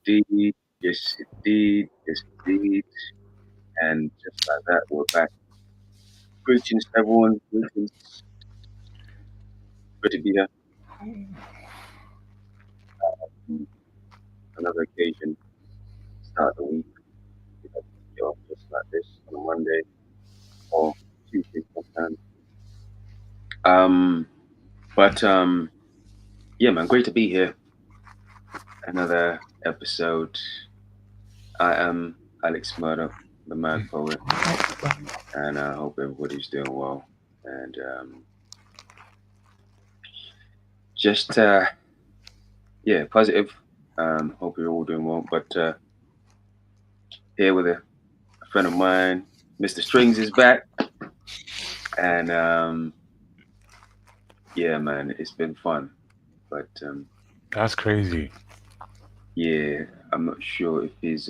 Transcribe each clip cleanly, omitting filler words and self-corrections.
indeed. Yes, indeed. Yes, indeed. And just like that, we're back. Greetings, everyone. Greetings. Good to be here. Mm, Another occasion. Start the week. You know, you're just like this on a Monday or Tuesday sometimes. Um, but yeah, man, great to be here. Another episode. I am Alex Murdoch, the Mad Poet, and I hope everybody's doing well. And just yeah, positive. Hope you're all doing well. But here with a friend of mine, Mr. Strings is back, and yeah, man, it's been fun. But That's crazy. yeah, I'm not sure if his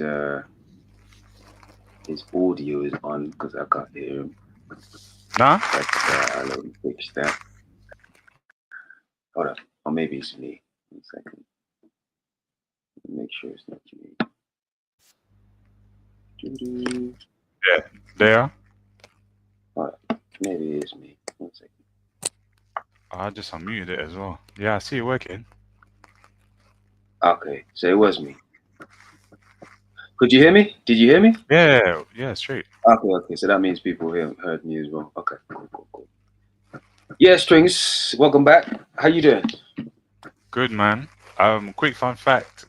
audio is on because I can't hear him. Nah? But I'll let him fix that. Hold up, or maybe it's me. 1 second. Make sure it's not me. Doo-doo. Yeah. There. Hold up, maybe it is me. 1 second. I just unmuted it as well. Yeah, I see it working. Okay, so it was me. Could you hear me? Did you hear me? Yeah, yeah, straight. Okay, okay. So that means people heard me as well. Okay, cool, cool, cool. Yeah, Strings, welcome back. How you doing? Good man. Quick fun fact.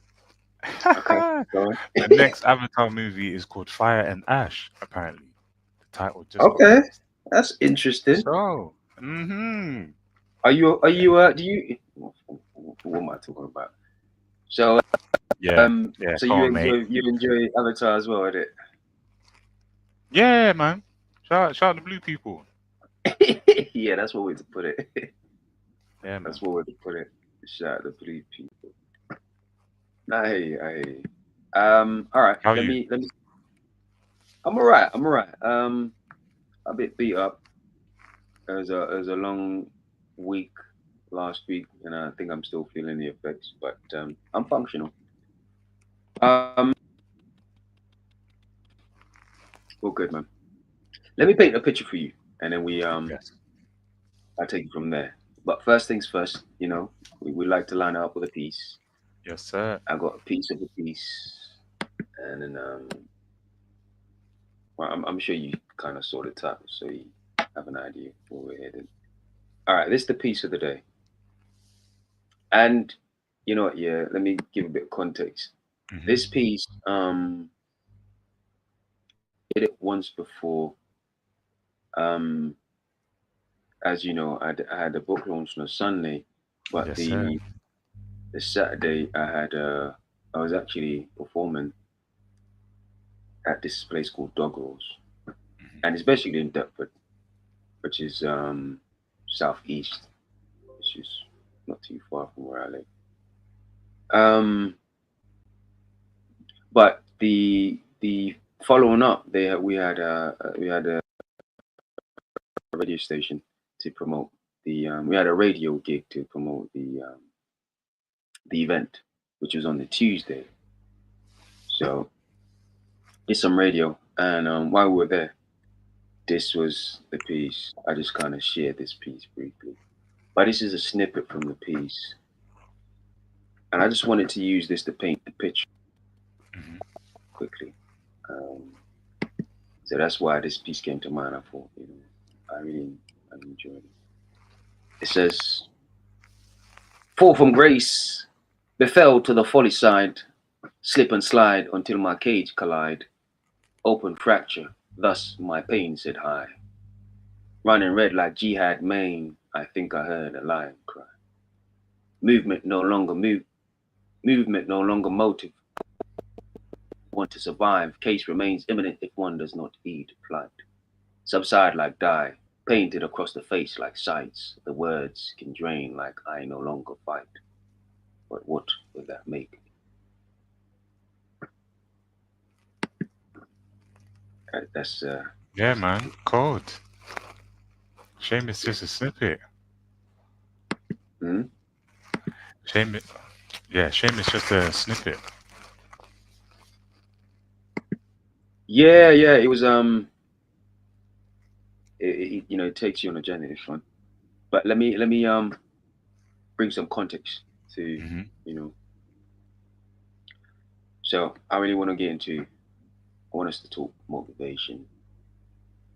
Okay, The go on. next Avatar movie is called Fire and Ash, apparently. The title just got Okay, released. that's interesting. So, mm-hmm. Are Yeah, you do you what am I talking about? So yeah, yeah. so Come on, mate. you enjoy Avatar as well, did Yeah, man. Shout out the blue people. it? Yeah, that's one way to put it. Yeah, man. That's one way to put it. Shout out the blue people. I hear you, I hear you. All right, How you? let me I'm alright, I'm alright. A bit beat up. It was a long week last week, and I think I'm still feeling the effects, but I'm functional. Um, all good, man. Let me paint a picture for you, and then Yes. I take it from there. But first things first, we like to line up with a piece. Yes, sir. I got a piece of a piece, and then well, I'm sure you kind of saw the title, so you have an idea where we're headed. All right, this is the piece of the day, and you know what? Yeah, let me give a bit of context. Mm-hmm. This piece, I did it once before. Um, as you know, I had a book launch on a Sunday, but Yes, sir. the Saturday I was actually performing at this place called Dog Rolls, and it's basically in Deptford, which is southeast, which is not too far from where I live. Um, but the following up, we had a radio station to promote we had a radio gig to promote the event, which was on the Tuesday. So did some radio, and while we were there, this was the piece. I just kind of shared this piece briefly, but this is a snippet from the piece, and I just wanted to use this to paint the picture Mm-hmm. quickly. Um, so that's why this piece came to mind. I thought, I enjoyed it. It says, "Fall from grace, befell to the folly side, slip and slide until my cage collide, open fracture. Thus my pain said high. Running red like jihad main, I think I heard a lion cry. Movement no longer movement no longer motive. Want to survive, case remains imminent if one does not heed flight. Subside like dye, painted across the face like sights. The words can drain like I no longer fight. But what will that make? That's Yeah, man. Cold. Shame it's just a snippet. hmm? Shame it. Yeah, shame it's just a snippet. Yeah, yeah. It was it takes you on a journey. It's fun. But let me bring some context to Hmm. you know. So I really want to get into. I want us to talk motivation,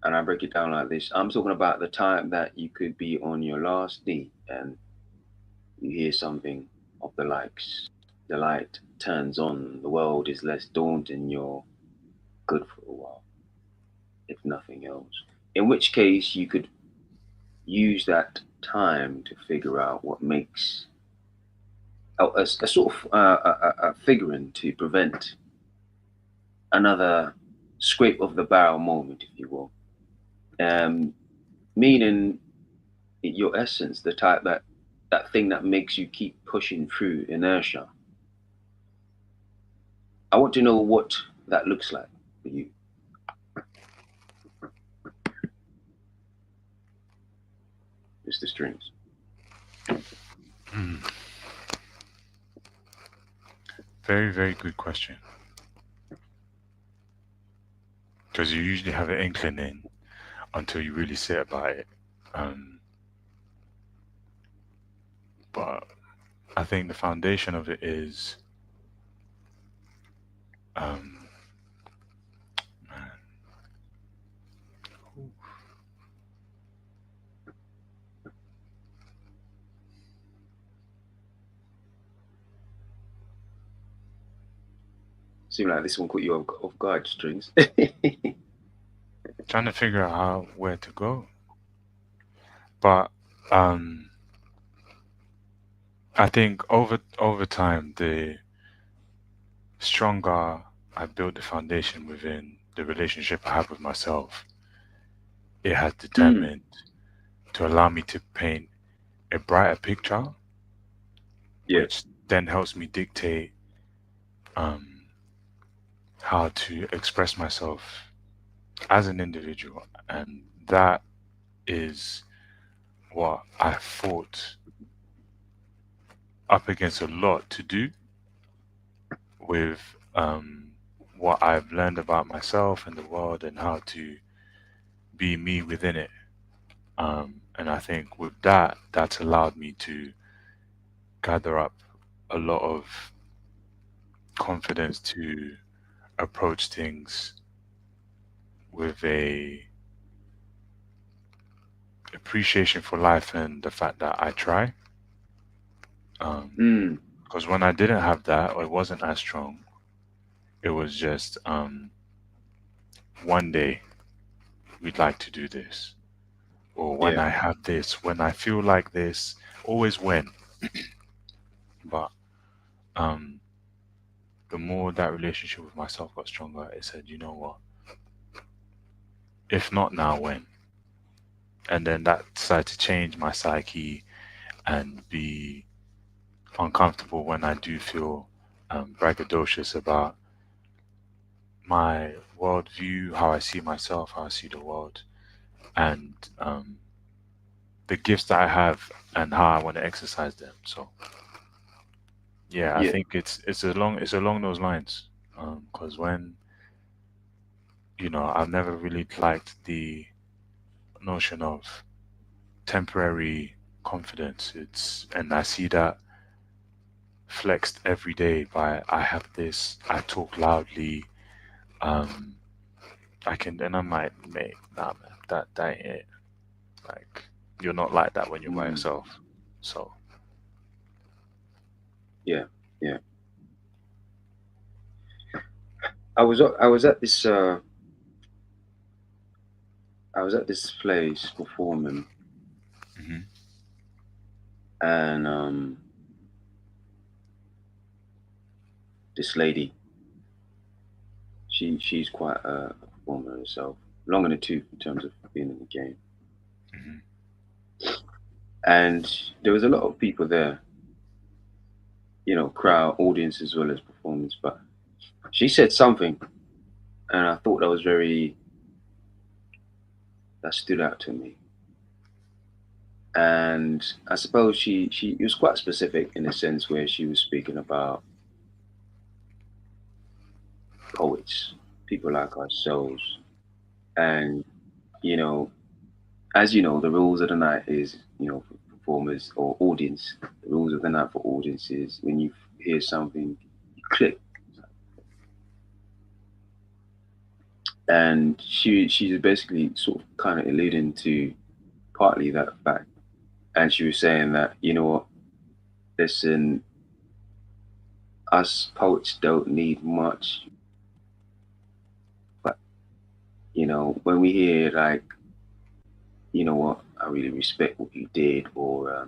and I break it down like this. I'm talking about the time that you could be on your last day and you hear something of the likes. The light turns on. The world is less daunting. You're good for a while, if nothing else. In which case, you could use that time to figure out what makes a sort of a figurine to prevent another scrape of the barrel moment, if you will. Um, Meaning your essence, the type that thing that makes you keep pushing through inertia. I want to know what that looks like for you. Mr. Strings. Mm. Very, very good question. Because you usually have an inkling in until you really sit about it. Um, but I think the foundation of it is, um, man, Seem like this one caught you off guard, Strings. trying to figure out how where to go. But um, I think over time, the stronger I built the foundation within the relationship I have with myself, it has Mm, determined to allow me to paint a brighter picture, yeah, which then helps me dictate um, how to express myself as an individual. And that is what I fought up against a lot to do with what I've learned about myself and the world and how to be me within it. And I think with that, that's allowed me to gather up a lot of confidence to approach things with a appreciation for life and the fact that I try. Um, mm, because when I didn't have that, or it wasn't as strong, it was just one day we'd like to do this, or when yeah, I have this, when I feel like this, always when. But um, the more that relationship with myself got stronger, it said, you know what? If not now, when? And then that started to change my psyche and be uncomfortable when I do feel braggadocious about my worldview, how I see myself, how I see the world, and the gifts that I have and how I want to exercise them. So yeah, I yeah, think it's along those lines. Because when I've never really liked the notion of temporary confidence. And I see that flexed every day by I have this, I talk loudly, um, and I'm like, mate, nah, man, that ain't it. Like, you're not like that when you're by mm, yourself. So, yeah, yeah. I was at this I was at this place performing, hmm and this lady, she's quite a performer herself, long in the tooth in terms of being in the game. hmm And there was a lot of people there, crowd, audience as well as performance. But she said something, and I thought that stood out to me. And I suppose she was quite specific in a sense where she was speaking about poets, people like ourselves. And, you know, as you know, the rules of the night is, for performers or audience, the rules of the night for audience is when you hear something, you click. And she's basically sort of kind of alluding to partly that fact. And she was saying that, listen, us poets don't need much, but when we hear like, you know what, I really respect what you did, or a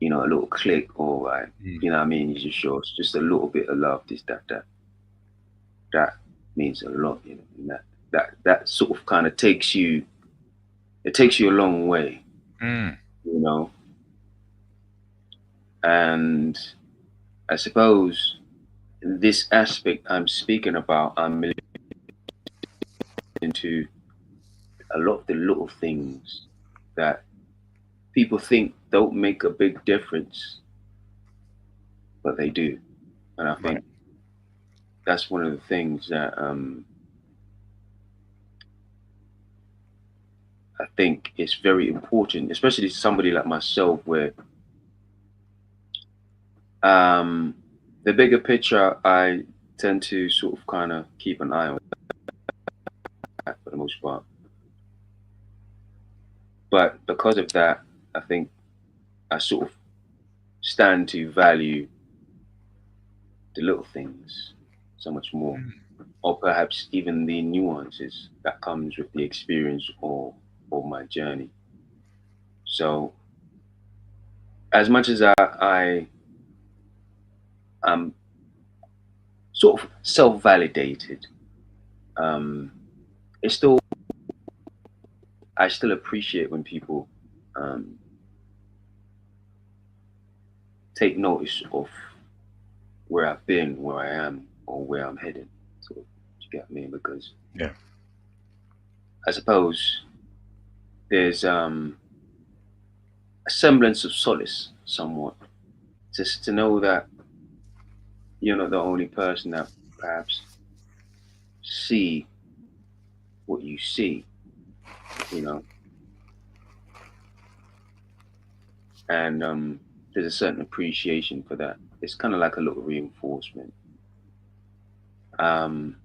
little click, or Mm. you know what I mean, you just show us just a little bit of love, this, that means a lot, and that sort of kind of takes you a long way, Mm. you know. And I suppose this aspect I'm speaking about, I'm into a lot of the little things that people think don't make a big difference, but they do. And I Right. think that's one of the things that I think is very important, especially to somebody like myself, where um, the bigger picture I tend to sort of kind of keep an eye on that for the most part. But because of that, I think I sort of stand to value the little things so much more, Mm. or perhaps even the nuances that comes with the experience or my journey. So as much as I am sort of self-validated, um, it's still I still appreciate when people um, take notice of where I've been, where I am, or where I'm heading. So you get me? Because Yeah. I suppose there's a semblance of solace, somewhat, just to know that you're not the only person that perhaps see what you see, you know, and there's a certain appreciation for that. It's kind of like a little reinforcement. Um,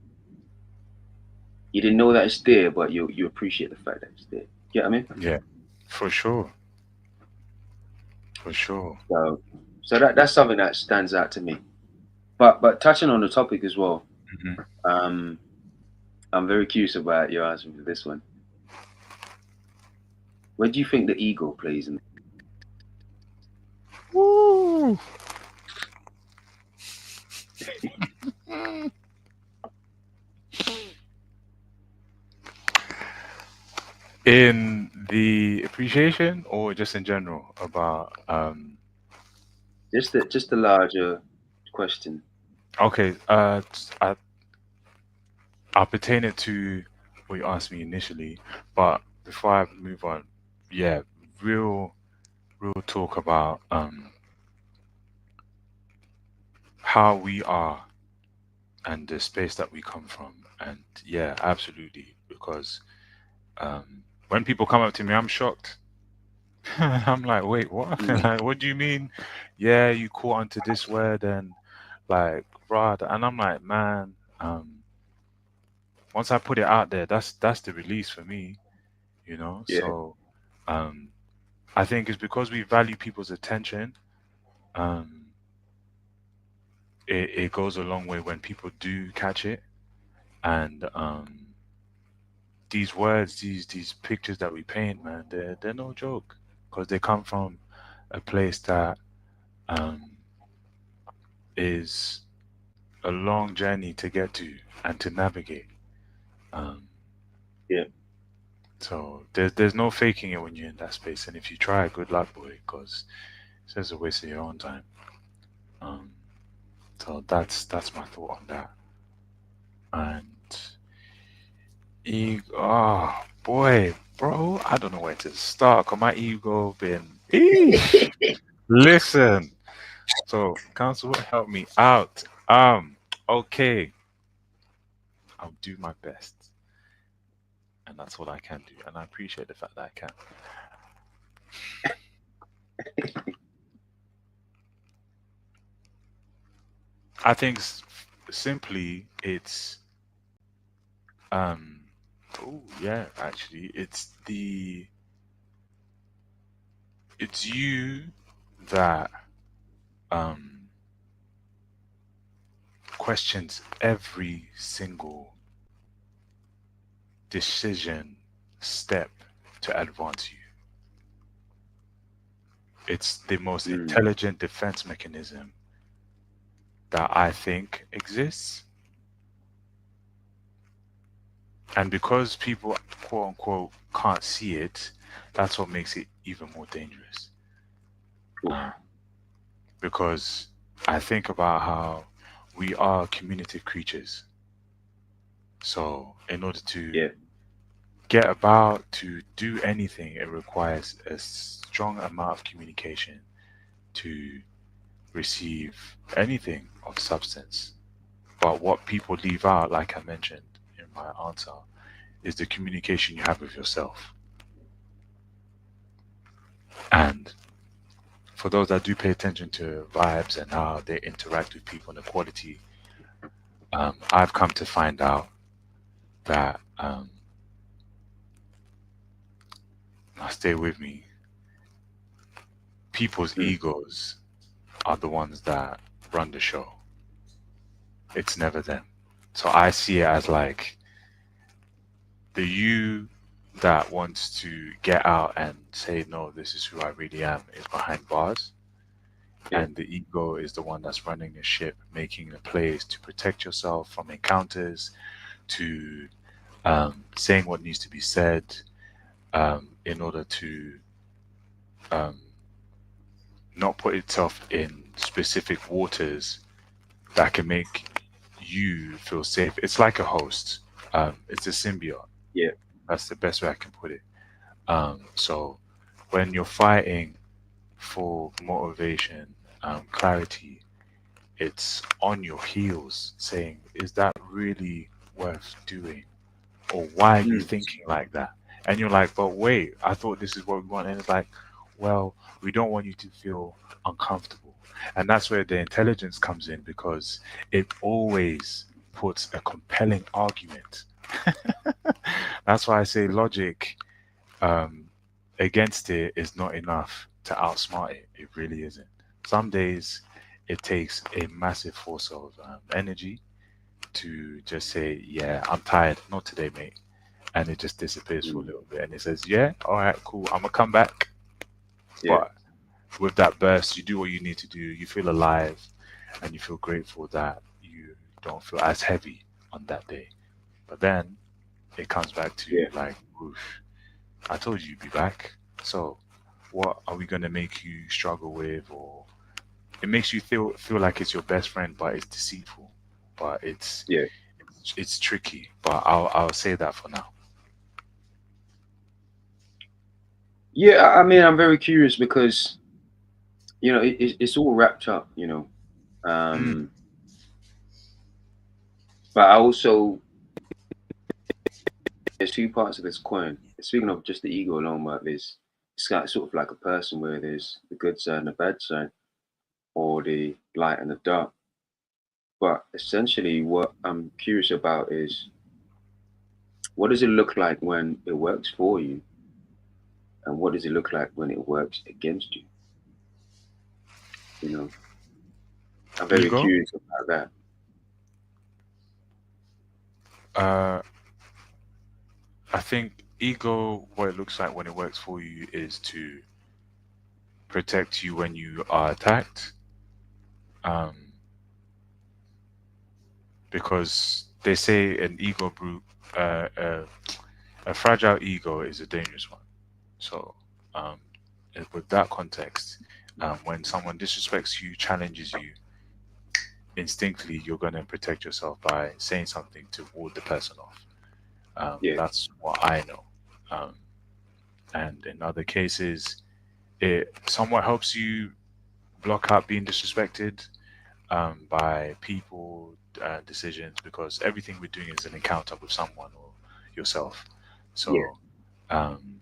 you didn't know that it's there, but you appreciate the fact that it's there. You get what I mean? Yeah. For sure. For sure. So that's something that stands out to me. But touching on the topic as well, Hmm. um, I'm very curious about your answer for this one. Where do you think the ego plays in? Woo. In the appreciation or just in general about Just the larger question? okay, I'll pertain it to what you asked me initially, but before I move on, yeah, real real talk about how we are and the space that we come from. And yeah, absolutely. Because when people come up to me, I'm shocked. I'm like, wait, what? Mm, Like, what do you mean? Yeah, you caught onto this word and like, rad. And I'm like, man, once I put it out there, that's the release for me, you know? yeah, So um, I think it's because we value people's attention. Um, it goes a long way when people do catch it. And these words, these pictures that we paint, man, they're no joke because they come from a place that um, is a long journey to get to and to navigate. Um, yeah, so there's no faking it when you're in that space, and if you try, good luck, boy, because it's just a waste of your own time. Um, so that's my thought on that. And oh boy, bro, I don't know where to start. Cause my ego been. Eesh. Listen, so council help me out. Okay, I'll do my best, and that's all I can do. And I appreciate the fact that I can. I think simply um oh yeah, actually it's you that um questions every single decision step to advance you. It's the most Mm, intelligent defense mechanism that I think exists. And because people, quote unquote, can't see it, that's what makes it even more dangerous. oof, Um, because I think about how we are community creatures. So, in order to yeah. get about, to do anything, it requires a strong amount of communication to receive anything of substance. But what people leave out, like I mentioned in my answer, is the communication you have with yourself. And for those that do pay attention to vibes and how they interact with people and the quality, I've come to find out that, now stay with me, people's Mm, egos are the ones that run the show. It's never them. So I see it as like the you that wants to get out and say, no, this is who I really am, is behind bars. yeah. And the ego is the one that's running the ship, making the plays to protect yourself from encounters, to saying what needs to be said in order to um, not put itself in specific waters that can make you feel safe. It's like a host. It's a symbiote. Yeah. That's the best way I can put it. So when you're fighting for motivation, clarity, it's on your heels saying, is that really worth doing? Or why are you Mm, thinking like that? And you're like, but wait, I thought this is what we want. And it's like, well, we don't want you to feel uncomfortable. And that's where the intelligence comes in because it always puts a compelling argument. That's why I say logic um, against it is not enough to outsmart it. It really isn't. Some days it takes a massive force of energy to just say, yeah, I'm tired. Not today, mate. And it just disappears for a mm, little bit. And it says, yeah, all right, cool. I'm going to come back. yeah. But with that burst, you do what you need to do. You feel alive and you feel grateful that you don't feel as heavy on that day. But then it comes back to Yeah. like, whoosh, I told you you'd be back. So what are we going to make you struggle with? Or it makes you feel like it's your best friend, but it's deceitful. But Yeah. it's tricky. But I'll say that for now. Yeah. I mean, I'm very curious because it's all wrapped up. Mm, Um, but I also there's two parts of this coin. Speaking of just the ego alone, but there's it's got sort of like a person where there's the good side and the bad side, or the light and the dark. But essentially, what I'm curious about is what does it look like when it works for you, and what does it look like when it works against you? You know, I'm very ego. curious about that. Uh, I think ego, what it looks like when it works for you, is to protect you when you are attacked. Um, because they say an ego brute, a fragile ego is a dangerous one. So, um, with that context, when someone disrespects you, challenges you, instinctively you're going to protect yourself by saying something to ward the person off. Yeah, That's what I know. Um, and in other cases, it somewhat helps you block out being disrespected. by people, decisions, because everything we're doing is an encounter with someone or yourself. Yeah. So, um,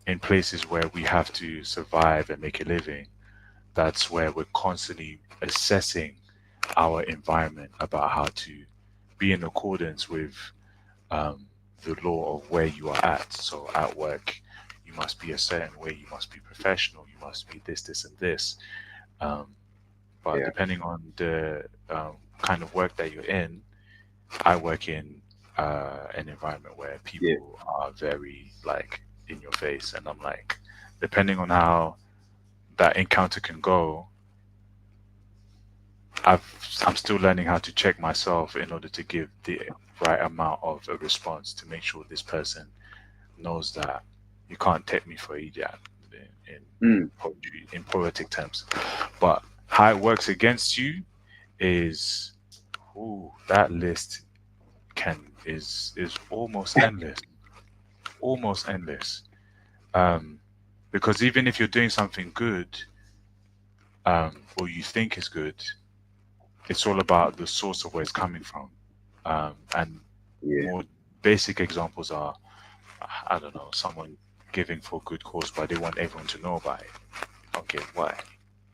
in places where we have to survive and make a living, that's where we're constantly assessing our environment about how to be in accordance with, um, the law of where you are at. So at work, you must be a certain way, you must be professional, you must be this, this, and this. Um, but Yeah. depending on the, kind of work that you're in, I work in, an environment where Yeah. people are very like in your face, and I'm like, depending on how that encounter can go, I'm still learning how to check myself in order to give the right amount of a response to make sure this person knows that you can't take me for idiot Mm. in poetic terms. But how it works against you is, ooh, that list is almost endless, almost endless. Um, because even if you're doing something good, or you think is good, it's all about the source of where it's coming from. And Yeah. more basic examples are, I don't know, someone giving for a good cause, but they want everyone to know about it. Okay, why?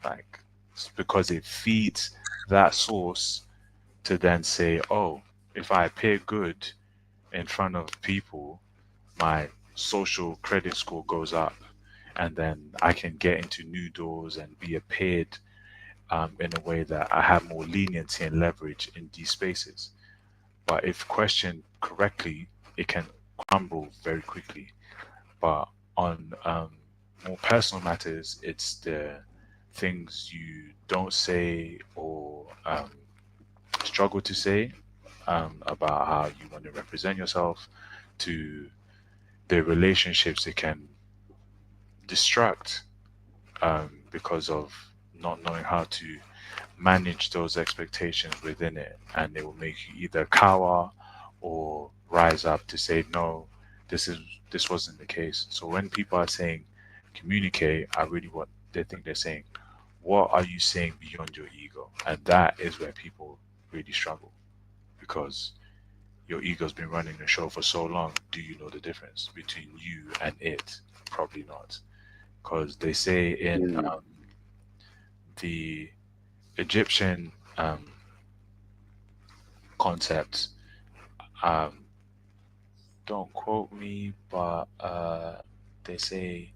Like, it's because it feeds that source to then say, oh, if I appear good in front of people, my social credit score goes up, and then I can get into new doors and be appeared, in a way that I have more leniency and leverage in these spaces. But if questioned correctly, it can crumble very quickly. But on, more personal matters, it's the things you don't say or, struggle to say, about how you want to represent yourself, to the relationships it can distract, because of not knowing how to manage those expectations within it, and it will make you either cower or rise up to say no, this is this wasn't the case. So when people are saying communicate, I really what they think they're saying, what are you saying beyond your ego? And that is where people really struggle, because your ego's been running the show for so long. Do you know the difference between you and it? Probably not, because they say in, Mm. the Egyptian, concepts. Um, don't quote me, but, they say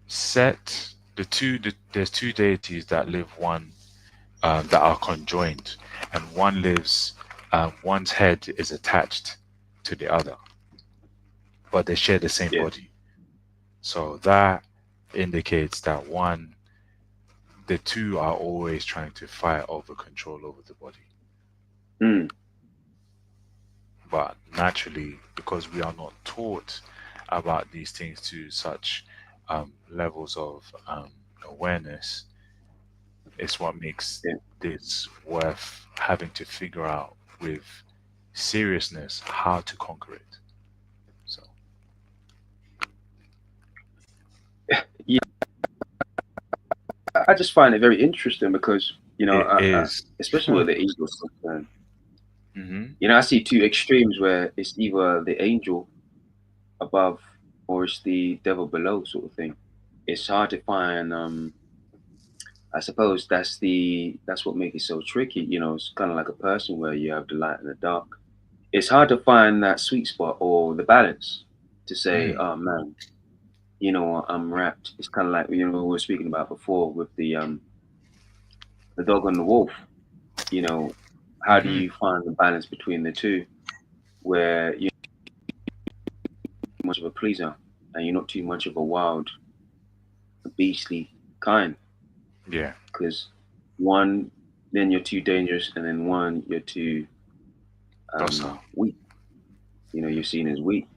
set there's two deities that live one, that are conjoined, and one lives, one's head is attached to the other, but they share the same Yeah. body. So that indicates that the two are always trying to fight over control over the body. Mm. But naturally, because we are not taught about these things to such, levels of, awareness, it's what makes Yeah. this worth having to figure out with seriousness how to conquer it. So Yeah. I just find it very interesting because it is. especially with the ego is concerned, Hmm. I see two extremes where it's either the angel above or it's the devil below, sort of thing. It's hard to find. I suppose that's what makes it so tricky. It's kind of like a person where you have the light and the dark. It's hard to find that sweet spot or the balance to say, Mm. oh man, I'm wrapped. It's kind of like we were speaking about before with the dog and the wolf. You know, how do Hmm. you find the balance between the two, where you're not much of a pleaser and you're not too much of a wild, beastly kind? Yeah. Because one, then you're too dangerous, and then one, you're too Docile. weak. You're seen as weak.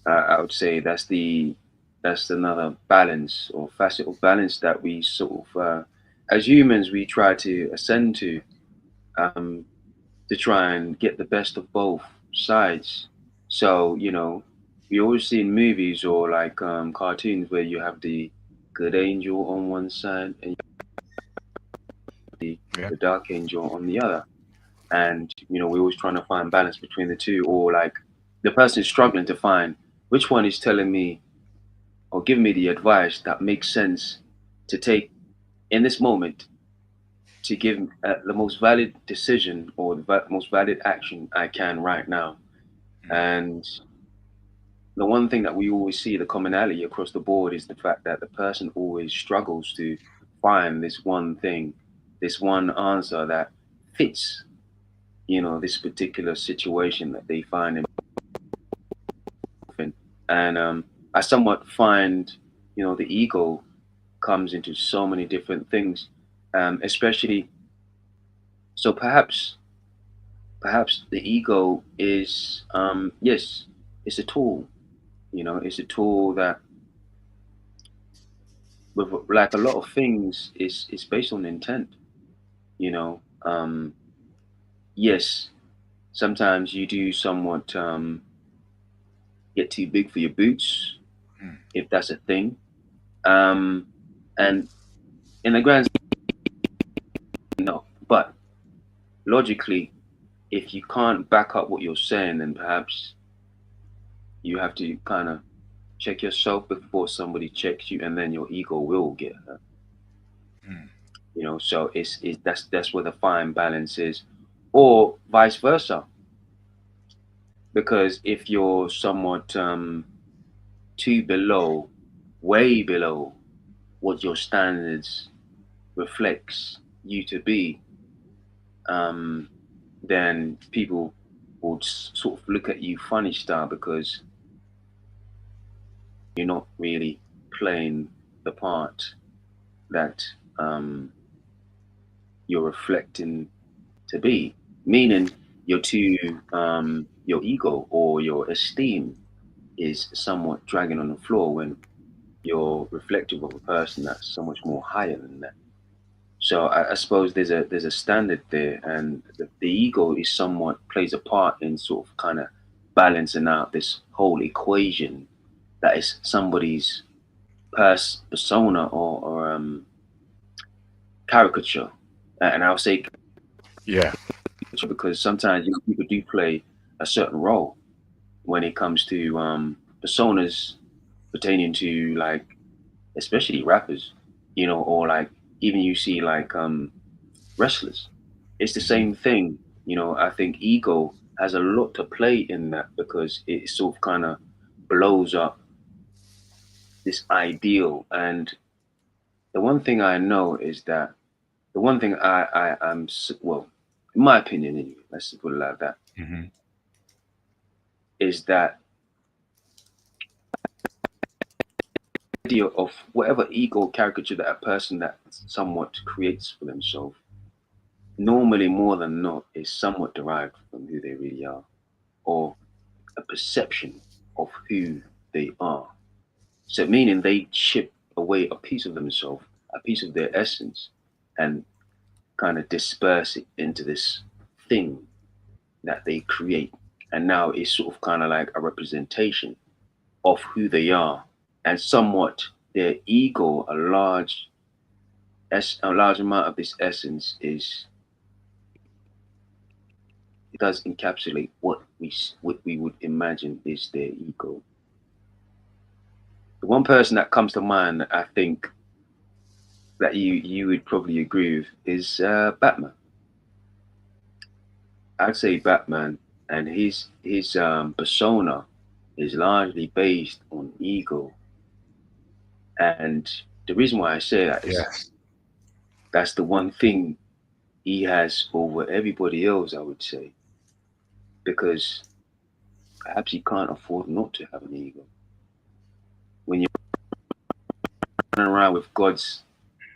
I would say that's another balance or facet of balance that we sort of, as humans, we try to ascend um, to try and get the best of both sides. So we always see in movies or like cartoons where you have the good angel on one side and Yeah. the dark angel on the other. And we're always trying to find balance between the two, or like the person is struggling to find which one is telling me or giving me the advice that makes sense to take in this moment to give the most valid decision or the most valid action I can right now. Mm. And the one thing that we always see, the commonality across the board, is the fact that the person always struggles to find this one thing, this one answer that fits, this particular situation that they find in. And I somewhat find, the ego comes into so many different things, especially. So perhaps the ego is, yes, it's a tool. It's a tool that, with like a lot of things, is based on intent. You know, yes, sometimes you do somewhat get too big for your boots, Mm. if that's a thing. Um, and in the grand scheme, no, but logically, if you can't back up what you're saying, then perhaps you have to kind of check yourself before somebody checks you, and then your ego will get hurt. Mm. So that's where the fine balance is, or vice versa. Because if you're somewhat too below, way below what your standards reflects you to be, um, then people would sort of look at you funny style, because you're not really playing the part that you're reflecting to be. Meaning you're too, your ego or your esteem is somewhat dragging on the floor when you're reflective of a person that's so much more higher than that. So I suppose there's a standard there, and the ego is somewhat plays a part in sort of kind of balancing out this whole equation that is somebody's persona, or caricature. And I'll say Yeah. caricature because sometimes people do play a certain role when it comes to personas pertaining to, like, especially rappers, or like even you see like wrestlers. It's the Hmm. same thing. I think ego has a lot to play in that, because it sort of kind of blows up this ideal. And the one thing I know is that the one thing well, in my opinion, anyway, let's just put it like that, Hmm. is that idea of whatever ego caricature that a person that somewhat creates for themselves, normally more than not, is somewhat derived from who they really are, or a perception of who they are. So, meaning they chip away a piece of themselves, a piece of their essence, and kind of disperse it into this thing that they create. And now it's sort of kind of like a representation of who they are, and somewhat their ego, a large amount of this essence is, it does encapsulate what we would imagine is their ego. The one person that comes to mind, I think, that you would probably agree with is Batman. I'd say Batman, and his persona is largely based on ego. And the reason why I say that is Yes. that's the one thing he has over everybody else, I would say, because perhaps he can't afford not to have an ego. When you're running around with gods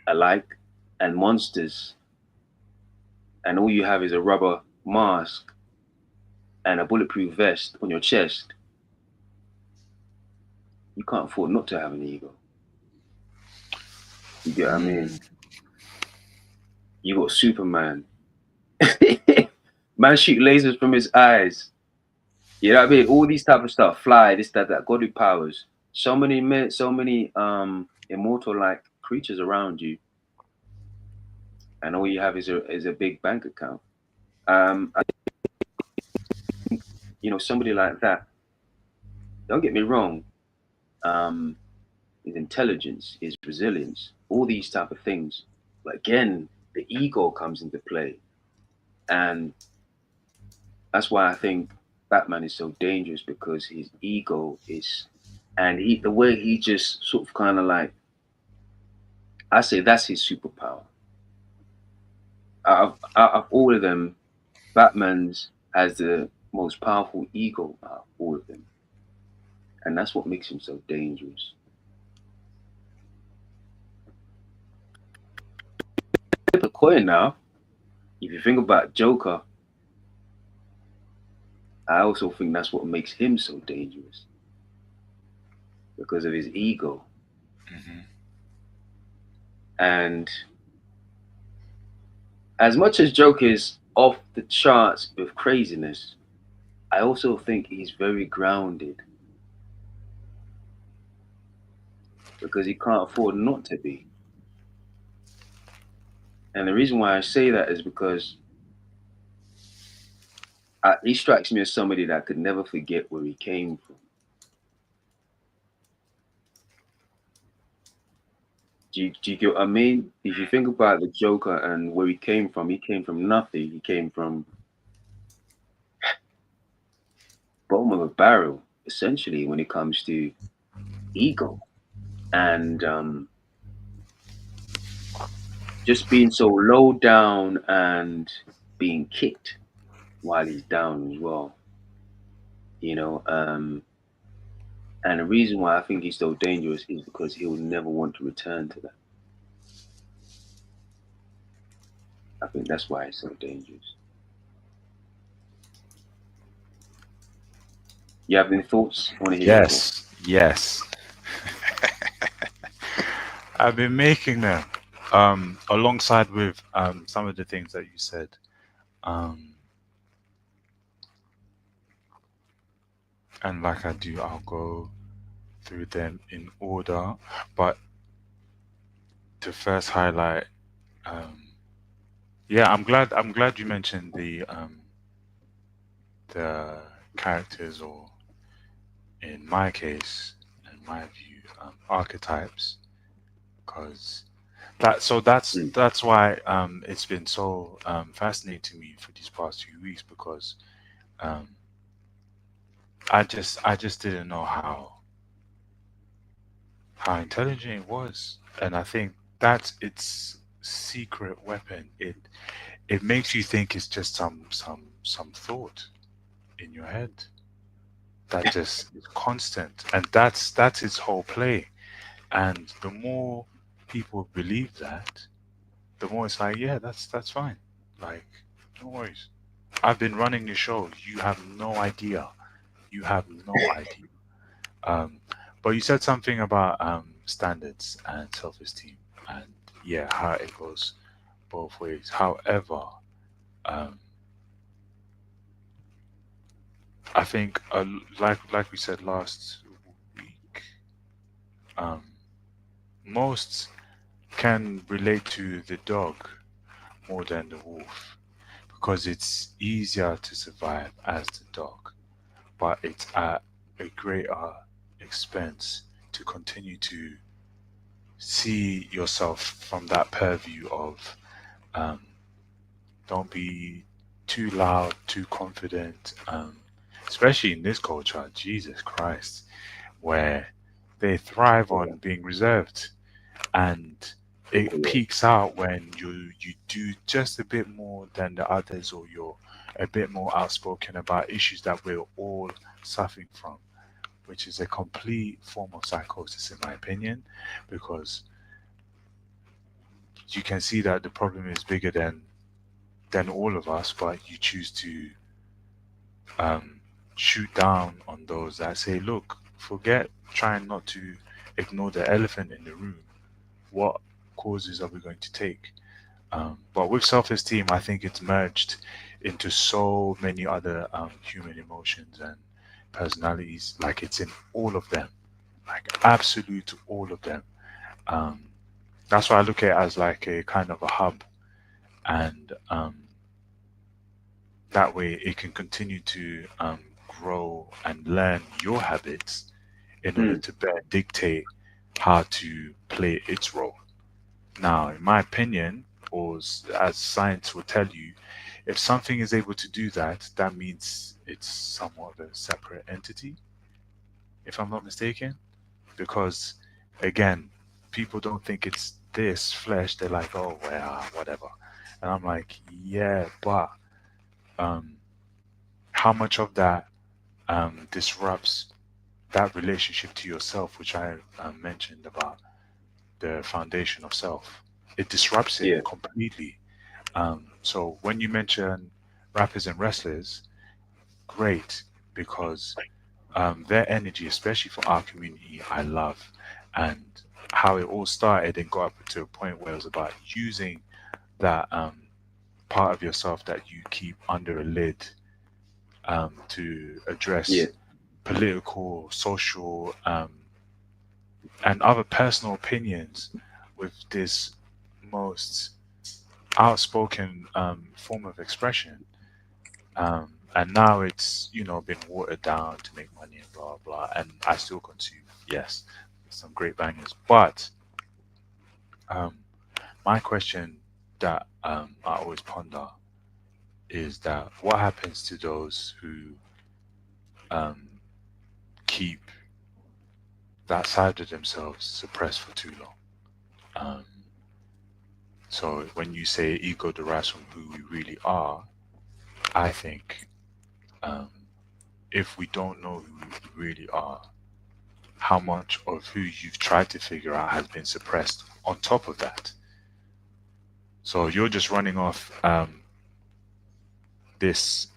alike and monsters, and all you have is a rubber mask and a bulletproof vest on your chest, you can't afford not to have an ego. You get what I mean? Mm. You got Superman. Man shoot lasers from his eyes. You know what I mean? All these type of stuff, fly, this, that, godly powers. So many immortal like creatures around you. and all you have is a big bank account. I think, somebody like that. Don't get me wrong. Um, his intelligence, his resilience, all these type of things. But again, the ego comes into play, and that's why I think Batman is so dangerous because his ego is, and the way he just sort of kind of like, I say that's his superpower. Out of all of them, Batman's has the most powerful ego out of all of them, and that's what makes him so dangerous. Flip a coin now. If you think about Joker, I also think that's what makes him so dangerous because of his ego. Hmm. And as much as Joker is off the charts with craziness, I also think he's very grounded because he can't afford not to be. And the reason why I say that is because he strikes me as somebody that could never forget where he came from. Do you get what I mean? If you think about the Joker and where he came from nothing. He came from bottom of a barrel, essentially, when it comes to ego and just being so low down and being kicked while he's down as well. You know, and the reason why I think he's so dangerous is because he will never want to return to that. I think that's why he's so dangerous. You have any thoughts? I want to hear your thoughts. Yes, yes. I've been making them alongside with some of the things that you said. Um, and like I do, I'll go through them in order. But to first highlight, um, yeah, I'm glad you mentioned the characters, or in my case, in my view, archetypes, because Mm. that's why it's been so fascinating to me for these past few weeks, because um, I just didn't know how intelligent it was, and I think that's its secret weapon. It makes you think it's just some thought in your head that just is constant, and that's its whole play. And the more people believe that, the more it's like, yeah, that's fine. Like, no worries. I've been running the show. You have no idea. You have no idea. Um, but you said something about standards and self-esteem, and yeah, how it goes both ways. However, um, I think, like we said last week, um, most can relate to the dog more than the wolf, because it's easier to survive as the dog, but it's at a greater expense to continue to see yourself from that purview of um, don't be too loud, too confident, especially in this culture, Jesus Christ, where they thrive Oh, yeah. on being reserved, and Oh, it yeah. peaks out when you do just a bit more than the others, or you're a bit more outspoken about issues that we're all suffering from, which is a complete form of psychosis, in my opinion, because you can see that the problem is bigger than all of us, but you choose to um, shoot down on those that say, look, forget trying not to ignore the elephant in the room. What causes are we going to take? But with self-esteem, I think it's merged into so many other human emotions and personalities. Like, it's in all of them, like absolute all of them. Um, that's why I look at it as like a kind of a hub. and that way it can continue to grow and learn your habits in order Mm. to better dictate how to play its role. Now, in my opinion, or as science will tell you, if something is able to do that, that means it's somewhat of a separate entity, if I'm not mistaken. Because, again, people don't think it's this flesh. They're like, oh, well, whatever. And I'm like, yeah, but um, how much of that disrupts that relationship to yourself, which I mentioned about the foundation of self? It disrupts it Yeah. completely. So when you mention rappers and wrestlers, great, because their energy, especially for our community, I love. And how it all started and got up to a point where it was about using that part of yourself that you keep under a lid to Yeah. address political, social, and other personal opinions with this most outspoken form of expression. And now it's been watered down to make money and blah blah. And I still consume, yes, some great bangers. But um, my question that I always ponder is that what happens to those who um, keep that side of themselves suppressed for too long? Um, so when you say ego derives from who we really are, I think um, if we don't know who we really are, how much of who you've tried to figure out has been suppressed on top of that. So you're just running off this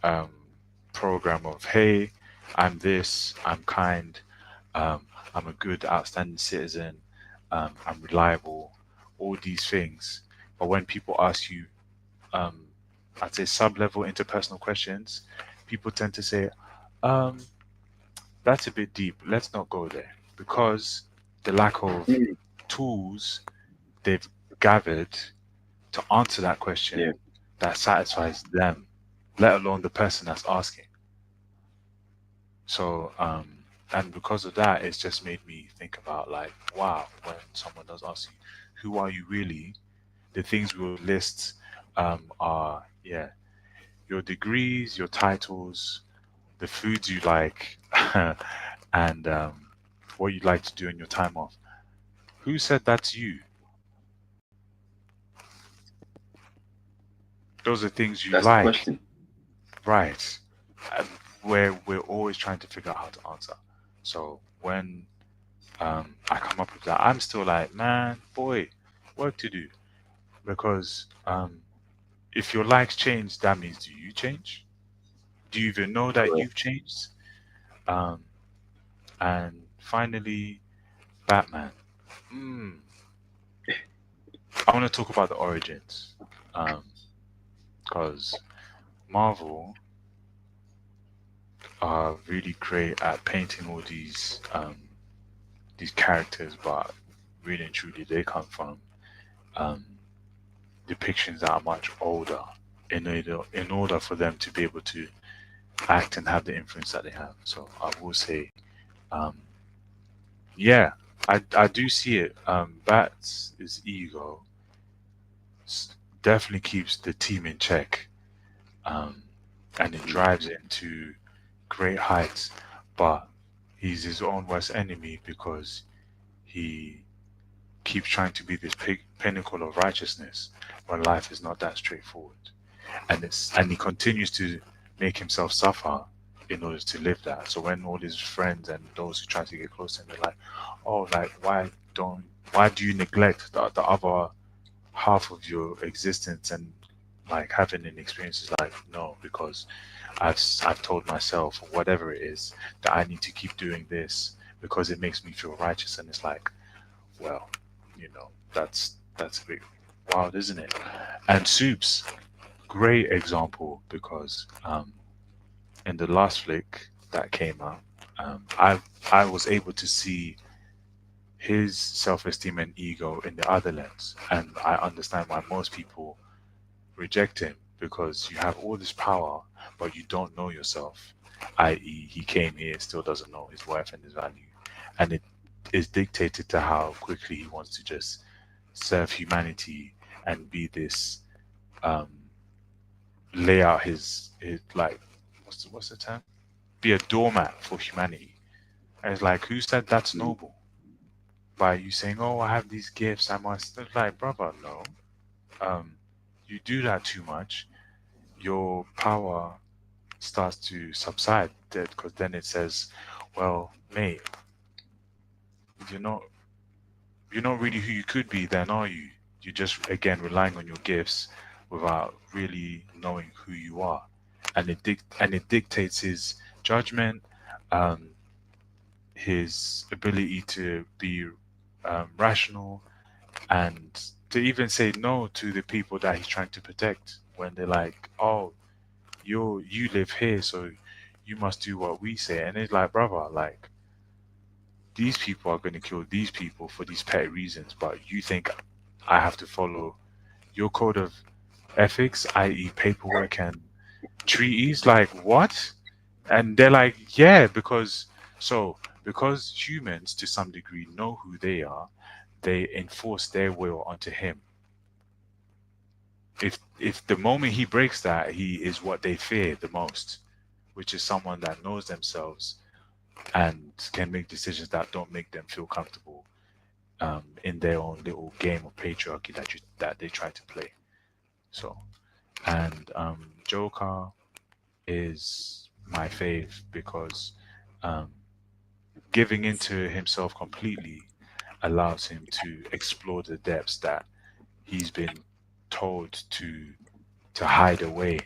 program of, hey, I'm this, I'm kind, I'm a good, outstanding citizen, I'm reliable, all these things. But when people ask you, um, I'd say sub-level interpersonal questions, people tend to say, um, that's a bit deep. Let's not go there because the lack of Mm. tools they've gathered to answer that question Yeah. that satisfies them, let alone the person that's asking. So, and because of that, it's just made me think about like, wow, when someone does ask you, who are you really? The things we'll list are, yeah, your degrees, your titles, the foods you like, and what you like to do in your time off. Who said that's you? Those are things you That's the like, question. right? And where we're always trying to figure out how to answer. So when I come up with that, I'm still like, man, boy, work to do. Because if your likes change, that means do you change? Do you even know that Correct. you've changed? Um, and finally, Batman. Mm, I want to talk about the origins. Because Marvel are really great at painting all these characters, but really and truly, they come from um, depictions that are much older in order for them to be able to act and have the influence that they have. So I will say, um, yeah, I do see it. Bats' ego definitely keeps the team in check, um, and it Mm. drives it to great heights. But he's his own worst enemy because he keeps trying to be this pinnacle of righteousness when life is not that straightforward. And he continues to make himself suffer in order to live that. So when all his friends and those who try to get close to him, they're like, "Oh, like why do you neglect the other half of your existence and like having an experience?" Is like, no, because I've told myself or whatever it is that I need to keep doing this because it makes me feel righteous, and it's like, well, that's a bit wild, isn't it? And Soups, great example because in the last flick that came out, I was able to see his self-esteem and ego in the other lens, and I understand why most people reject him because you have all this power, but you don't know yourself. I.e., he came here, still doesn't know his worth and his value, and it is dictated to how quickly he wants to just serve humanity and be this, um, lay out his like, what's the term? Be a doormat for humanity. And it's like, who said that's Mm. noble? By you saying, "Oh, I have these gifts, I must." It's like, brother, no. Um, you do that too much, your power starts to subside. Because then it says, "Well, mate, you're not you're not really who you could be. Then are you? You're just again relying on your gifts without really knowing who you are." And it dictates his judgment, um, his ability to be rational, and to even say no to the people that he's trying to protect when they're like, "Oh, you live here, so you must do what we say." And it's like, brother, like, these people are going to kill these people for these petty reasons, but you think I have to follow your code of ethics, i.e., paperwork and treaties? Like, what? And they're like, yeah, because humans to some degree know who they are, they enforce their will onto him. If the moment he breaks that, he is what they fear the most, which is someone that knows themselves and can make decisions that don't make them feel comfortable, in their own little game of patriarchy that they try to play. So, and Joker is my fave because, um, giving into himself completely allows him to explore the depths that he's been told to hide away.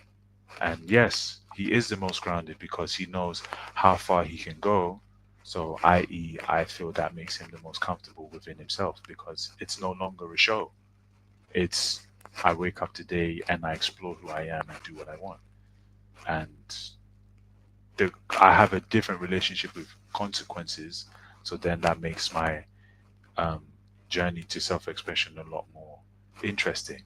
And yes, he is the most grounded because he knows how far he can go. So, i.e., I feel that makes him the most comfortable within himself because it's no longer a show. It's, I wake up today and I explore who I am and do what I want. And I have a different relationship with consequences. So then that makes my, um, journey to self-expression a lot more interesting.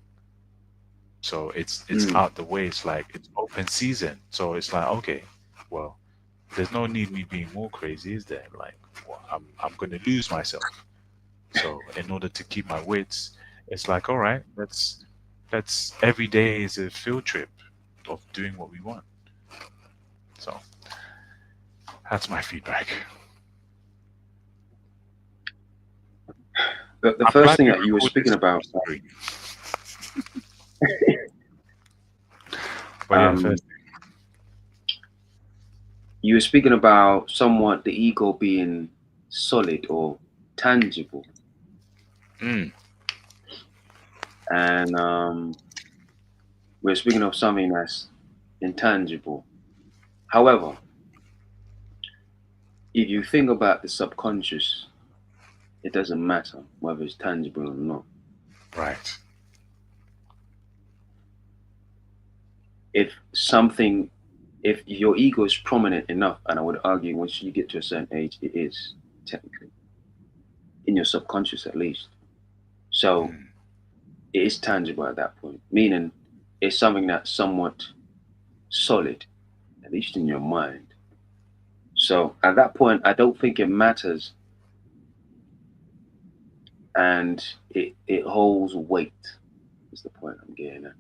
So it's Mm. out the way. It's like it's open season. So it's like, okay, well, there's no need me being more crazy, is there? Like, well, I'm going to lose myself. So in order to keep my wits, it's like, all right, let's every day is a field trip of doing what we want. So that's my feedback. The I'm first glad thing we that you were recorded speaking this. about, But yeah, um, first, you were speaking about somewhat the ego being solid or tangible, mm, and we're speaking of something that's intangible. However, if you think about the subconscious, it doesn't matter whether it's tangible or not. right. If something, if your ego is prominent enough, and I would argue once you get to a certain age, it is technically in your subconscious at least. So Mm, it is tangible at that point, meaning it's something that's somewhat solid, at least in your mind. So at that point, I don't think it matters, and it holds weight. Is the point I'm getting at?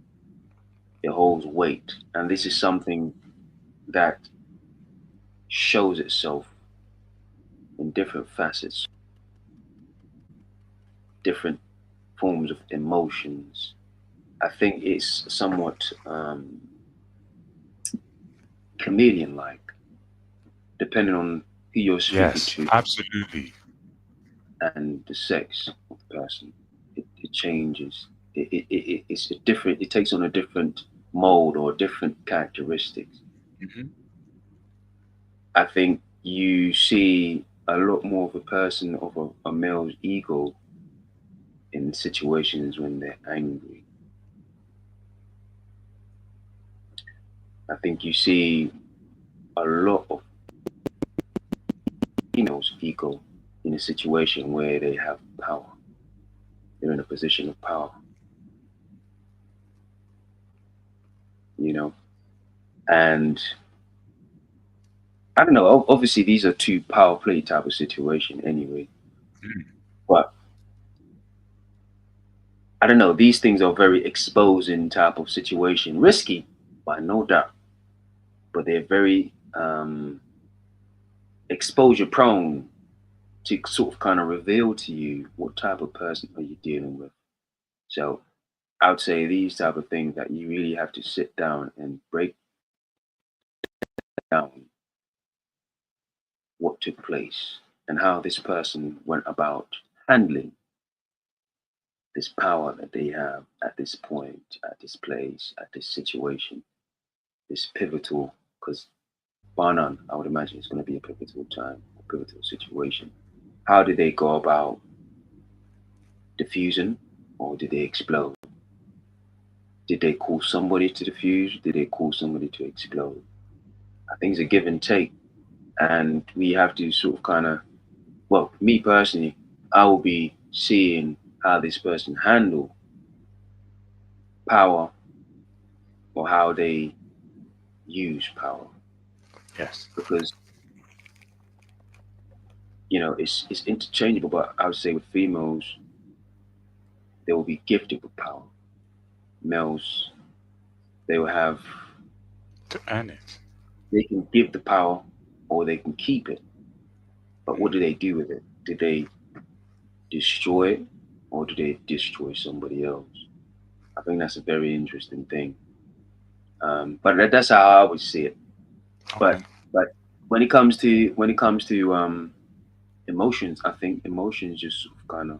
It holds weight, and this is something that shows itself in different facets, different forms of emotions. I think it's somewhat chameleon-like, depending on who you're speaking yes, to absolutely. and the sex of the person. It changes. It's a different. It takes on a different mold or different characteristics. Hmm. I think you see a lot more of a person of a male's ego in situations when they're angry. I think you see a lot of females' ego in a situation where they have power. They're in a position of power. you know. And I don't know. Obviously, these are two power play type of situation anyway. Mm. But I don't know. These things are very exposing type of situation, risky, by no doubt. But they're very exposure prone to sort of kind of reveal to you what type of person are you dealing with. So I would say these type of things that you really have to sit down and break down what took place and how this person went about handling this power that they have at this point, at this place, at this situation, this pivotal, because bar none, I would imagine it's going to be a pivotal time, a pivotal situation. How did they go about diffusing, or did they explode? Did they call somebody to diffuse? Did they call somebody to explode? I think it's a give and take, and we have to sort of kind of, well, me personally, I will be seeing how this person handle power or how they use power, Yes. because it's interchangeable. But I would say with females, they will be gifted with power. Males, they will have, To earn it. they can give the power or they can keep it. But what Mm. do they do with it? Do they destroy it or do they destroy somebody else? I think that's a very interesting thing. But that's how I would see it. Okay. But when it comes to emotions, I think emotions just sort of kind of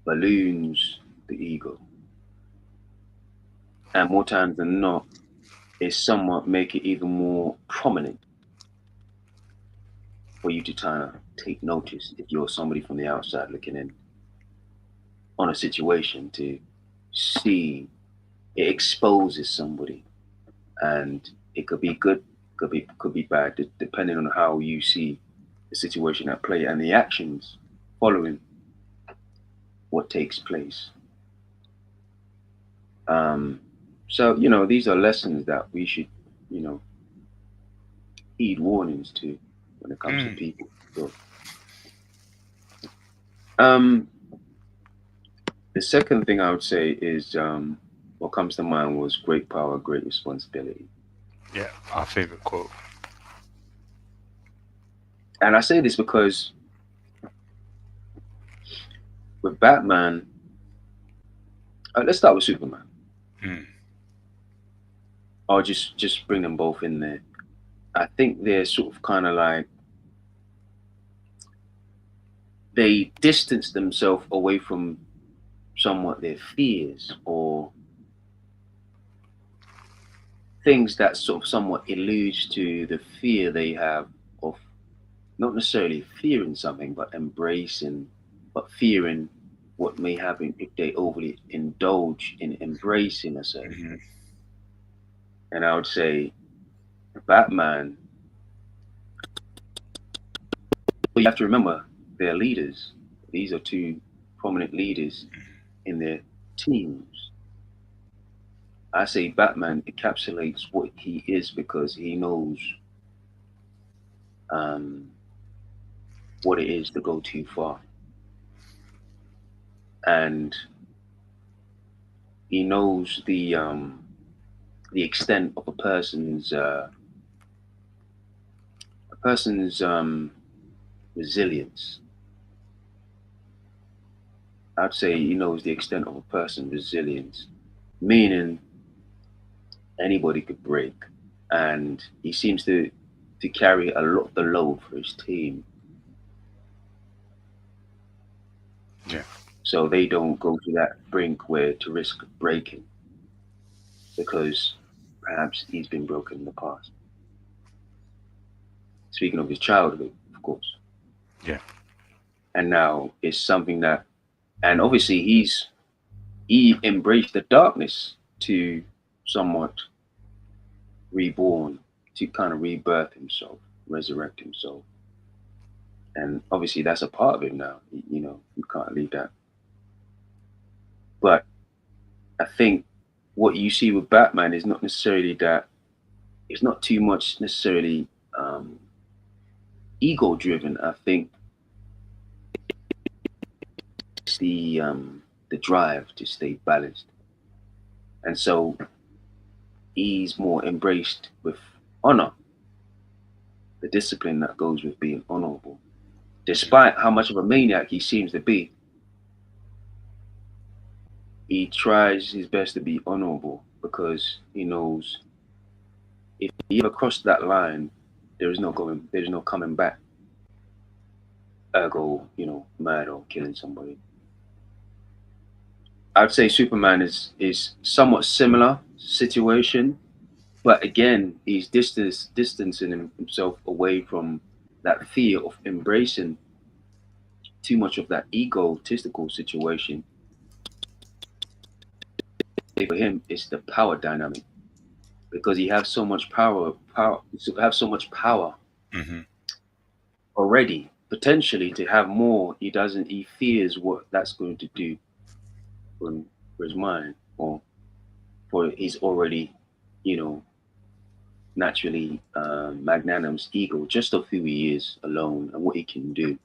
balloons the ego, and more times than not, it somewhat make it even more prominent for you to kind of take notice if you're somebody from the outside looking in on a situation to see it exposes somebody, and it could be good, could be bad, depending on how you see the situation at play and the actions following what takes place. Um, so these are lessons that we should you know heed warnings to when it comes to Mm. people. So um, the second thing I would say is what comes to mind was great power, great responsibility. Yeah. Our favorite quote. And I say this because with Batman, let's start with Superman. Mm. I'll just bring them both in there. I think they're sort of kind of like they distance themselves away from somewhat their fears or things that sort of somewhat alludes to the fear they have of not necessarily fearing something, but embracing, but fearing what may happen if they overly indulge in embracing a certain Hmm. thing. And I would say Batman, but you have to remember they're leaders. These are two prominent leaders in their teams. I say Batman encapsulates what he is because he knows um, what it is to go too far, and he knows the extent of a person's resilience. I'd say he knows the extent of a person's resilience, meaning anybody could break, and he seems to carry a lot of the load for his team, Yeah. so they don't go to that brink where to risk breaking because perhaps he's been broken in the past. Speaking of his childhood, of course, Yeah. and now it's something that, and obviously he embraced the darkness to somewhat reborn, to kind of rebirth himself, resurrect himself. And obviously that's a part of him now. You can't leave that. But I think what you see with Batman is not necessarily that. It's not too much necessarily ego driven. I think it's the drive to stay balanced, and so he's more embraced with honor, the discipline that goes with being honorable. Despite how much of a maniac he seems to be, he tries his best to be honorable because he knows if he ever crossed that line, there is no coming back. Ergo, mad or killing somebody. I'd say Superman is somewhat similar situation, but again, he's distancing himself away from that fear of embracing too much of that egotistical situation. For him, it's the power dynamic because he has so much have so much power Mm-hmm. already. Potentially to have more, he doesn't. He fears what that's going to do for, for his mind or for his already, you know, naturally magnanimous ego, just of who he is alone and what he can do.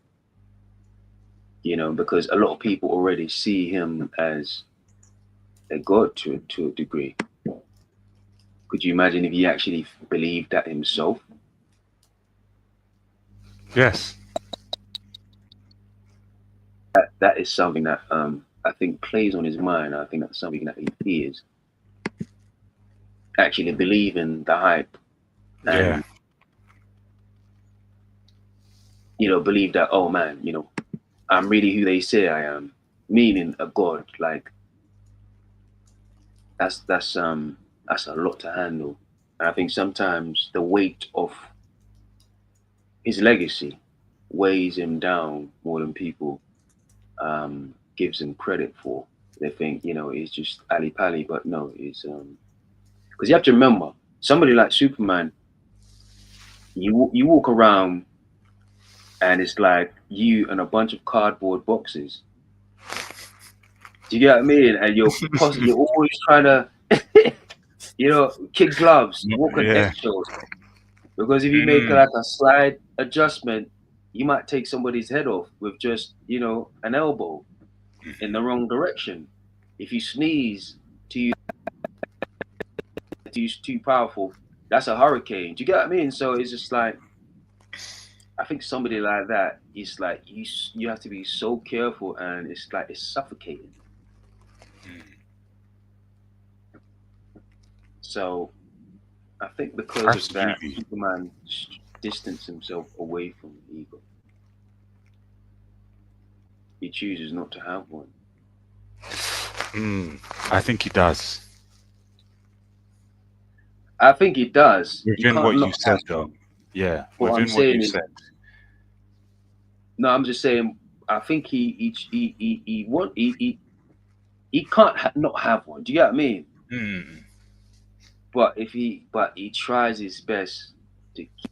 Because a lot of people already see him as a god to a degree. Could you imagine if he actually believed that himself? Yes. That is something that I think plays on his mind. I think that's something that he fears. Actually believing the hype Yeah. and believe that, oh man, I'm really who they say I am, meaning a god. Like that's a lot to handle. And I think sometimes the weight of his legacy weighs him down more than people gives him credit for. They think, it's just Ali Pali, but no, it's because you have to remember somebody like Superman. You walk around and it's like you and a bunch of cardboard boxes. Do you get what I mean? And you're always trying to, kid gloves, walk on Yeah. eggshells. Because if you make Mm. like a slight adjustment, you might take somebody's head off with just, an elbow in the wrong direction. If you sneeze too too powerful, that's a hurricane. Do you get what I mean? So it's just like I think somebody like that is like you have to be so careful, and it's like it's suffocating. Mm. So I think because of that, Absolutely. Superman distanced himself away from ego. He chooses not to have one. Mm. I think he does. I think he does. He Within can't what you not said, have though. one. Yeah. What I'm Within what you saying is, said. no, I'm just saying. I think he can't not have one. Do you get what I mean? Mm. But he tries his best to keep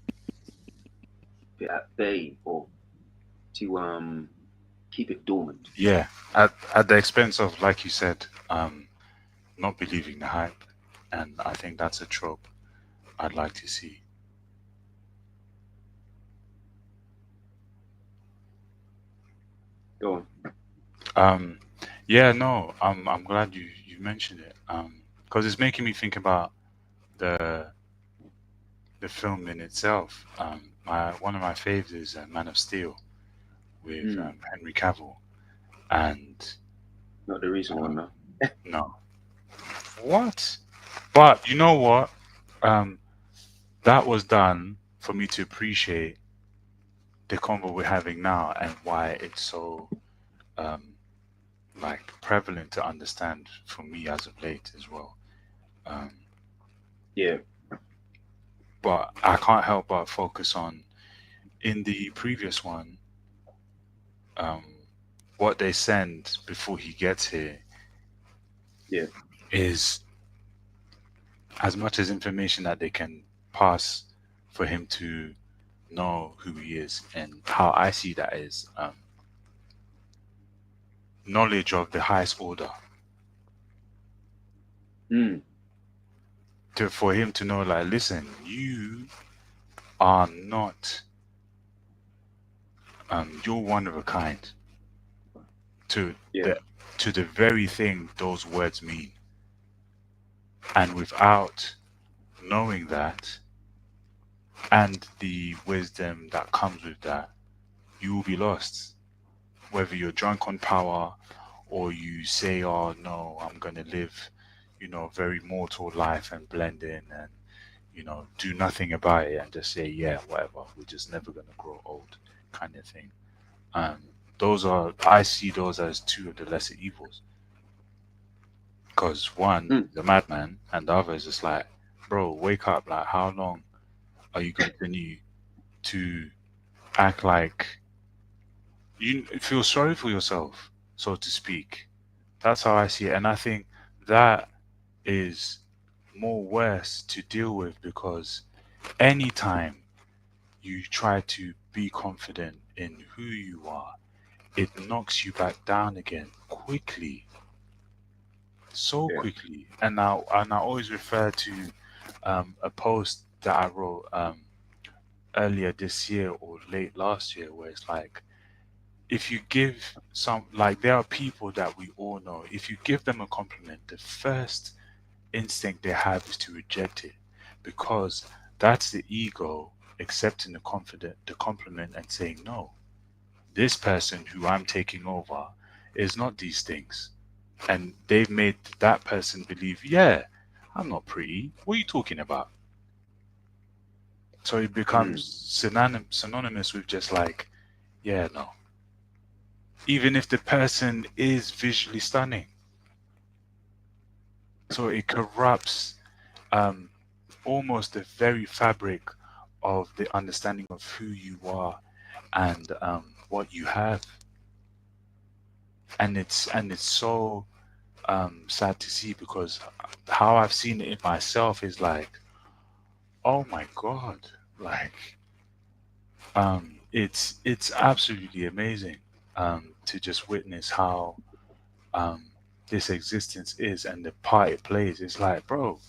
it at bay or to keep it dormant. Yeah. At the expense of, like you said, not believing the hype. And I think that's a trope I'd like to see. Go on. Um, yeah, no, I'm glad you mentioned it. Because it's making me think about the the film in itself. My one of my faves is Man of Steel with Mm, Henry Cavill, and not the recent one, um, no. no, what? But you know what? Um, that was done for me to appreciate the convo we're having now and why it's so um, like prevalent to understand for me as of late as well. Um, Yeah. but I can't help but focus on in the previous one, um, what they send before he gets here Yeah. is as much as information that they can pass for him to know who he is. And how I see that is knowledge of the highest order. Mm. For him to know, like, listen, you are not, you're one of a kind to Yeah. the very thing those words mean. And without knowing that and the wisdom that comes with that, you will be lost. Whether you're drunk on power or you say, oh no, I'm going to live, very mortal life and blend in and, do nothing about it and just say, yeah, whatever, we're just never going to grow old kind of thing. Um, I see those as two of the lesser evils. Because one, Mm. the madman, and the other is just like, bro, wake up. Like, how long are you going to continue to act like you feel sorry for yourself, so to speak? That's how I see it. And I think that is more worse to deal with because anytime you try to be confident in who you are, it knocks you back down again quickly, so Yeah. quickly. And I always refer to a post that I wrote earlier this year or late last year, where it's like, if you give some, like, there are people that we all know, if you give them a compliment, the first instinct they have is to reject it because that's the ego accepting the compliment and saying, no, this person who I'm taking over is not these things. And they've made that person believe, yeah, I'm not pretty. What are you talking about? So it becomes Mm. synonymous with just like, yeah, no. Even if the person is visually stunning. So it corrupts um, almost the very fabric of the understanding of who you are and what you have. And it's so sad to see because how I've seen it in myself is like, oh my God, like it's absolutely amazing to just witness how um, this existence is and the part it plays. It's like, bro,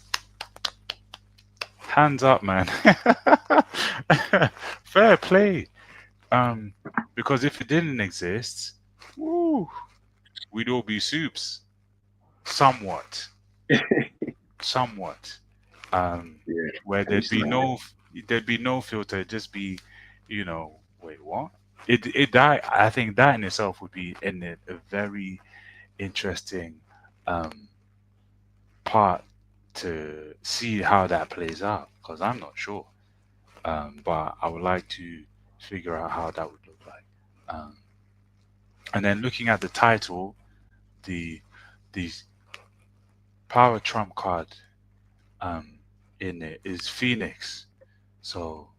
hands up, man. Fair play. Um, because if it didn't exist, woo, we'd all be soups. Somewhat, somewhat. Yeah. Where I used to like that. there'd be no filter. It'd just be, wait, what? It that I think that in itself would be in it a very interesting um, part to see how that plays out because I'm not sure. But I would like to figure out how that would look like. Um, and then looking at the title, the the power trump card um, in it is Phoenix. So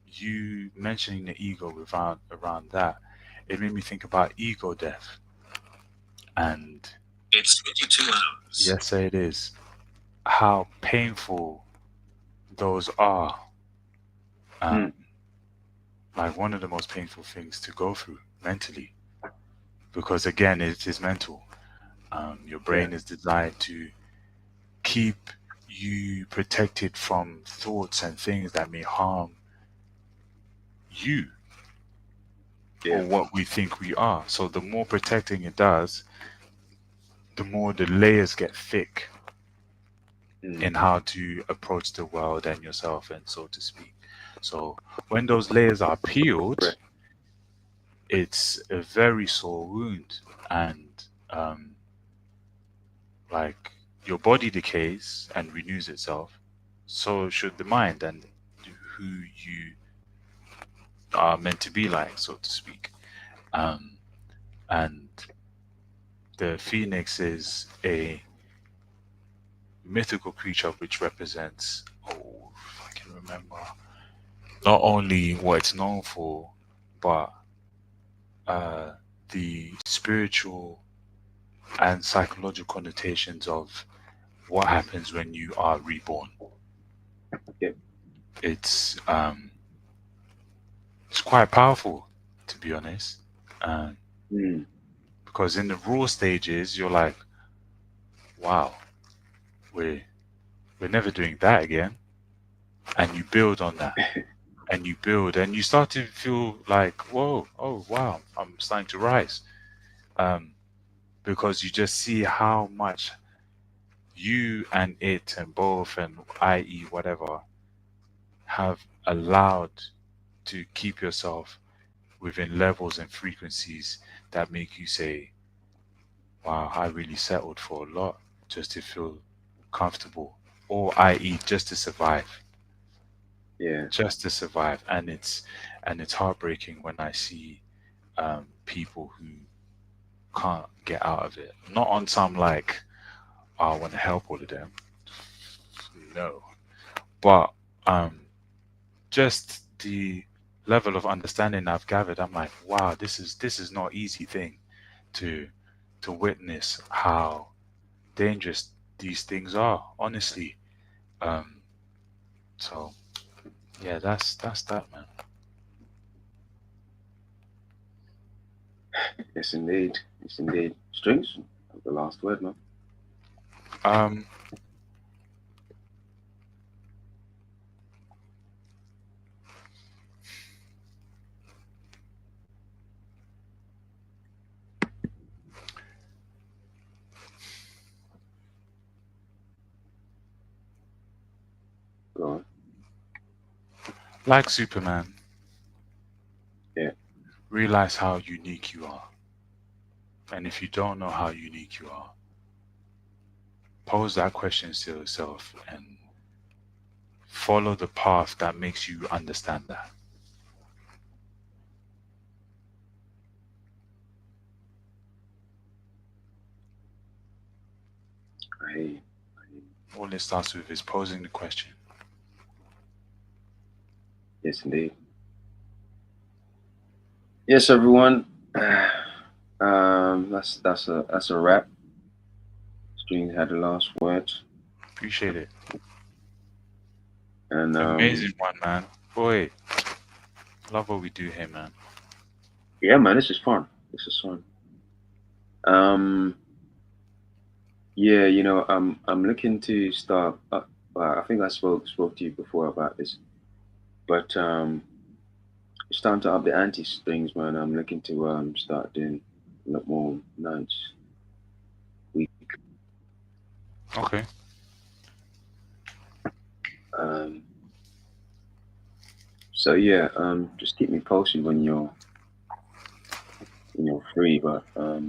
you mentioning the ego around that, it made me think about ego death. And It's 22 hours. yes, it is how painful those are. Um, Mm. like one of the most painful things to go through mentally, because again, it is mental. Your Yeah. brain is designed to keep you protected from thoughts and things that may harm you or Yeah. what we think we are. So the more protecting it does, the more the layers get thick Mm. in how to approach the world and yourself, and so to speak. So when those layers are peeled, Right. it's a very sore wound, and um, like your body decays and renews itself, so should the mind and who you are meant to be like, so to speak. Um, and the phoenix is a mythical creature which represents, oh, if I can remember, not only what it's known for, but uh, the spiritual and psychological connotations of what happens when you are reborn. Yeah. It's um, it's quite powerful, to be honest, um, Mm. because in the raw stages you're like, wow, we're never doing that again. And you build on that. And you build, and you start to feel like, whoa, oh wow, I'm starting to rise. Because you just see how much you and it and both and i.e. whatever have allowed to keep yourself within levels and frequencies that make you say, wow, I really settled for a lot just to feel comfortable, or i.e. just to survive. Yeah. Just to survive. And it's heartbreaking when I see people who can't get out of it. Not on some like, "Oh, I want to help all of them." No. But just the level of understanding I've gathered, I'm like, wow, this is not easy thing to witness how dangerous these things are, honestly. Um so yeah, that's that, man. Yes, indeed. Yes, indeed. Strings. The last word, man. Um Go on. like Superman, Yeah. realize how unique you are. And if you don't know how unique you are, pose that question to yourself and follow the path that makes you understand that. I hear you. All it starts with is posing the question. Yes, indeed. Yes, everyone. That's a wrap. Strings had the last word, Appreciate it. and Amazing one, man. Boy, love what we do here, man. yeah, man, this is fun. This is fun. Um, yeah, I'm looking to start. Well, I think I spoke to you before about this, but it's time to up the ante strings, man. I'm looking to start doing a lot more nights. Week. Okay. Um, so yeah, just keep me posted when you're free, but I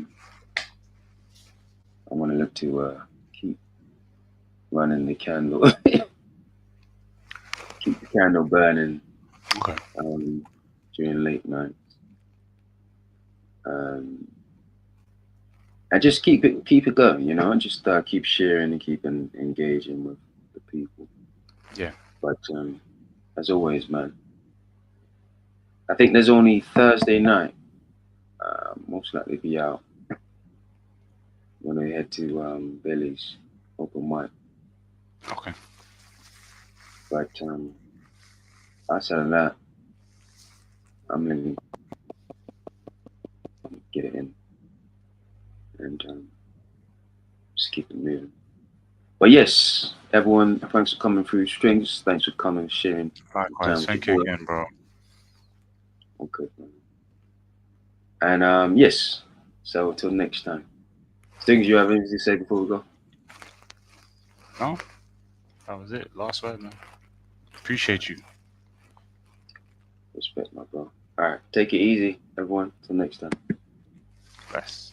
want to look to keep running the candle, keep the candle burning Okay. um, during late nights. Um, and just keep it going, and just keep sharing and keep engaging with the people. Yeah. But as always, man, I think there's only Thursday night. Most likely be out when I head to Billy's open mic. Okay. But outside of that, I'm gonna get it in and just keep it moving. But yes, everyone, thanks for coming through strings. Thanks for coming, sharing your time Likewise. with the Thank you boy. again, bro. Okay, man. And yes, so till next time. Strings, you have anything to say before we go? No, that was it. Last word, man. Appreciate you. Respect, my bro. All right, take it easy, everyone. Till next time. Bless.